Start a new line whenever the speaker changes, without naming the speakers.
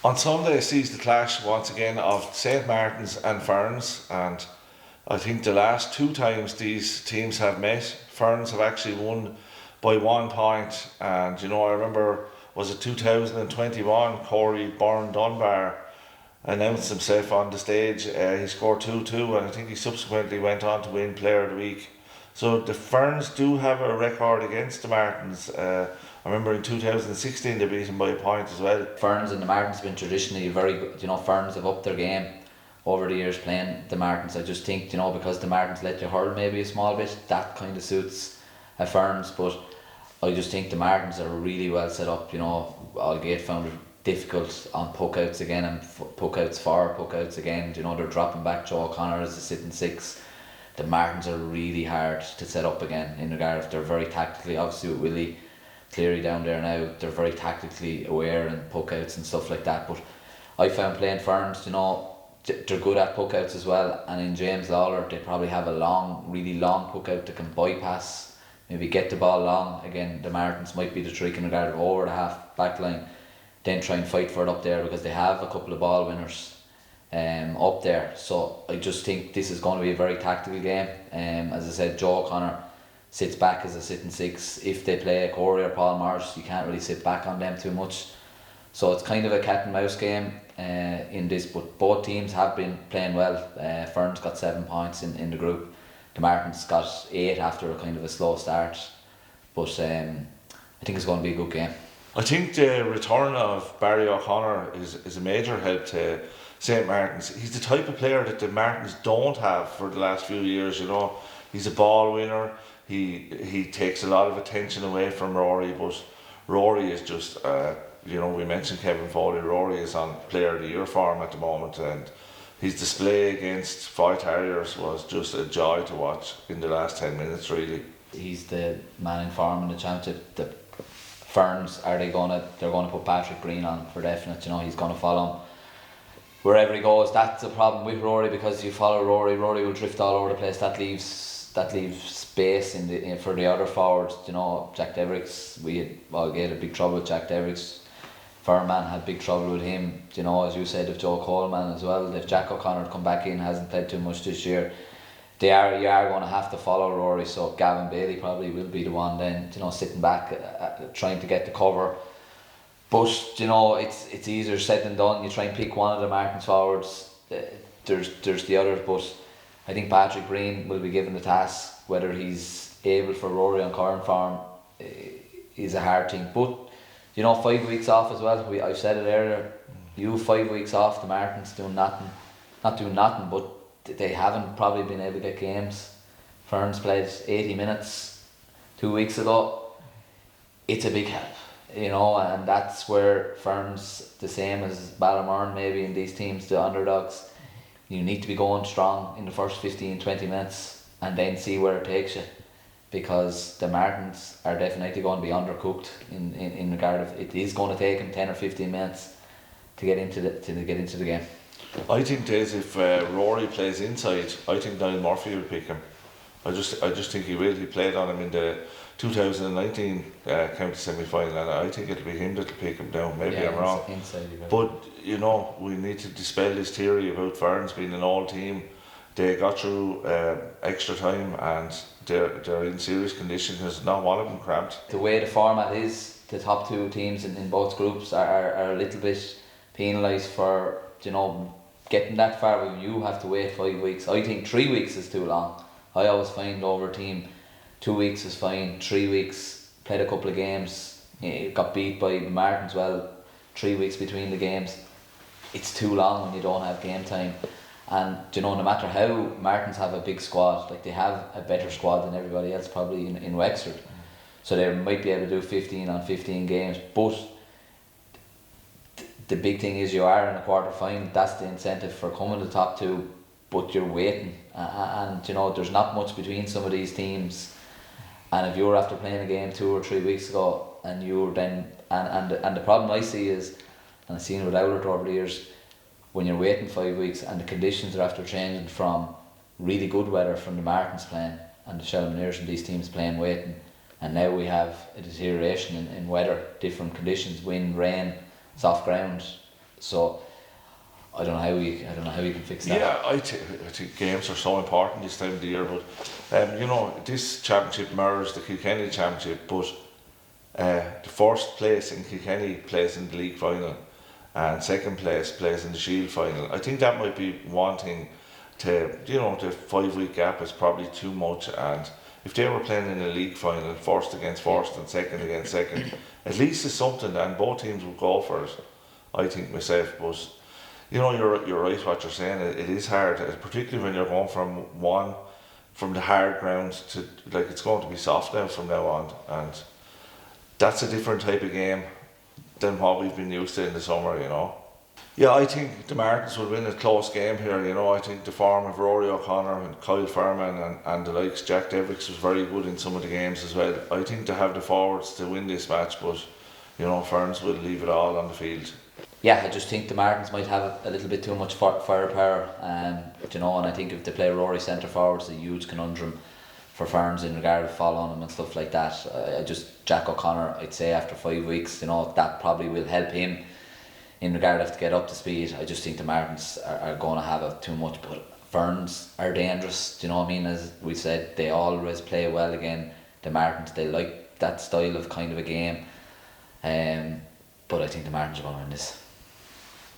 On Sunday sees the clash once again of St Martin's and Ferns, and I think the last two times these teams have met, Ferns have actually won by 1 point. And I remember, was it 2021, Corey Byrne Dunbar announced himself on the stage. He scored 2-2, and I think he subsequently went on to win Player of the Week. So the Ferns do have a record against the Martins. I remember in 2016 they beat him by a point as well.
Ferns and the Martins have been traditionally very good. Ferns have upped their game over the years playing the Martins. I just think, because the Martins let you hurl maybe a small bit, that kind of suits a Ferns. But I just think the Martins are really well set up. Aldgate found it difficult on puckouts again, and puckouts again. They're dropping back Joe O'Connor as a sitting six. The Martins are really hard to set up again in regard of they're very tactically, obviously with Willie Cleary down there now, they're very tactically aware and puckouts and stuff like that. But I found playing Ferns, they're good at puckouts as well, and in James Lawler they probably have a really long puckout that can bypass, maybe get the ball long. Again, the Martins might be the trick in regard of over the half back line, then try and fight for it up there because they have a couple of ball winners up there. So I just think this is going to be a very tactical game. As I said, Joe O'Connor sits back as a sitting six. If they play Corey or Paul Morris, you can't really sit back on them too much. So it's kind of a cat and mouse game in this, but both teams have been playing well. Ferns got 7 points in the group. The Martins got 8 after a kind of a slow start. But I think it's going to be a good game.
I think the return of Barry O'Connor is a major help to St Martin's. He's the type of player that the Martins don't have for the last few years. He's a ball winner. He takes a lot of attention away from Rory, but Rory is just we mentioned Kevin Foley. Rory is on Player of the Year form at the moment, and his display against Fight Harriers was just a joy to watch in the last 10 minutes really.
He's the man in form in the championship. The Ferns, they're going to put Patrick Breen on for definite. He's going to follow him wherever he goes. That's the problem with Rory, because you follow Rory will drift all over the place. That leaves space for the other forwards. Jack Devericks, we all get a big trouble with Jack Devericks. Furman had big trouble with him. As you said, if Joe Coleman as well. If Jack O'Connor come back in, hasn't played too much this year, you are going to have to follow Rory. So Gavin Bailey probably will be the one then, sitting back trying to get the cover. But it's easier said than done. You try and pick one of the Martins forwards. There's the others, but I think Patrick Breen will be given the task. Whether he's able for Rory on current form is a hard thing. But 5 weeks off as well. I've said it earlier. 5 weeks off, the Martins doing nothing, not doing nothing, but they haven't probably been able to get games. Ferns played 80 minutes 2 weeks ago. It's a big help, and that's where Ferns, the same as Ballymurn maybe in these teams, the underdogs, you need to be going strong in the first 15-20 minutes and then see where it takes you, because the Martins are definitely going to be undercooked in regard of it is going to take them 10 or 15 minutes to get into the game.
I think, Des, if Rory plays inside, I think Niall Murphy will pick him. I just think he will. He played on him in the 2019 county semi-final, and I think it'll be him that'll pick him down. Maybe I'm wrong. But we need to dispel this theory about Ferns being an old team. They got through extra time, and they're in serious condition because not one of them cramped.
The way the format is, the top two teams in both groups are a little bit penalised for getting that far. When you have to wait 5 weeks. I think 3 weeks is too long. I always find over a team 2 weeks is fine. 3 weeks, played a couple of games, got beat by the Martins. Well, 3 weeks between the games, it's too long when you don't have game time. And no matter how Martins have a big squad, like they have a better squad than everybody else probably in Wexford, so they might be able to do 15 on 15 games. But the big thing is you are in a quarter final. That's the incentive for coming to the top two, but you're waiting, and there's not much between some of these teams. And if you're after playing a game 2 or 3 weeks ago, and you're then and the problem I see is, and I've seen it with Owlert over the years, when you're waiting 5 weeks and the conditions are after changing from really good weather from the Martins playing and the Shelmaniers and these teams playing waiting, and now we have a deterioration in weather, different conditions, wind, rain, soft ground. So I don't know how we can fix that.
Yeah, I think games are so important this time of the year, but you know, this championship mirrors the Kilkenny championship, but the first place in Kilkenny plays in the league final and second place plays in the Shield final. I think that might be one thing to, you know, the 5 week gap is probably too much, and if they were playing in a league final, first against first and second against second, at least it's something, and both teams would go for it, I think myself. But you know, you're right what you're saying. It is hard, particularly when you're going from the hard ground to, like, it's going to be soft now from now on, and that's a different type of game than what we've been used to in the summer, you know. Yeah, I think the Martins will win a close game here, you know. I think the form of Rory OConnor and Kyle Furman and the likes, Jack Devricks was very good in some of the games as well. I think they have the forwards to win this match, but you know, Ferns will leave it all on the field.
Yeah, I just think the Martins might have a little bit too much firepower, you know, and I think if they play Rory centre forward, it's a huge conundrum for Ferns in regard to fall on him and stuff like that. I just, Jack O'Connor, I'd say after 5 weeks, you know, that probably will help him in regard to get up to speed. I just think the Martins are going to have too much, but Ferns are dangerous, do you know what I mean? As we said, they always play well again. The Martins, they like that style of kind of a game, but I think the Martins are going to win this.